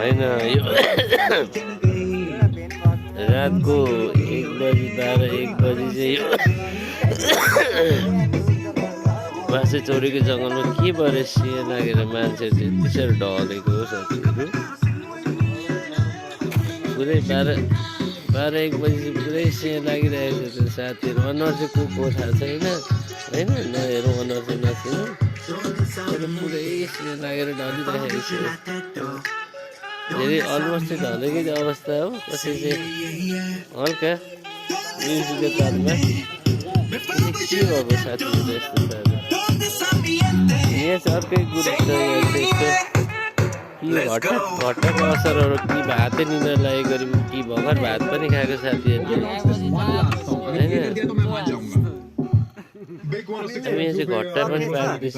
होइन यो रातको 1 बजी 12-1 बजी चाहिँ यो मासु चौरीको जङ्गलमा के भएर सिंह लागेर मान्छेहरू चाहिँ यति साह्रो ढलेको हो साथीहरू। पुरै 12-1 बजी चाहिँ पुरै सिंह लागिरहेको छ साथीहरू। अनुहार चाहिँ को थाहा छैन होइन, नहेरौँ अनुहार चाहिँ नचिनौँ, तर पुरै सिंह लागेर ढलिरहेको छ। धेरै अलमोस्ट चाहिँ ढलेकै अवस्था हो। कसै चाहिँ हल्का म्युजिकको तालमा के भएको साथीहरू यस्तो साह्रो। यहाँ चाहिँ अर्कै कुरो छ, यहाँ चाहिँ यस्तो कि घटक असरहरू कि भातै निन्द्रा लागेको गरेको कि भर्खर भात पनि खाएको साथीहरूले होइन। हामी यहाँ चाहिँ घट्टा पनि पार्दैछ।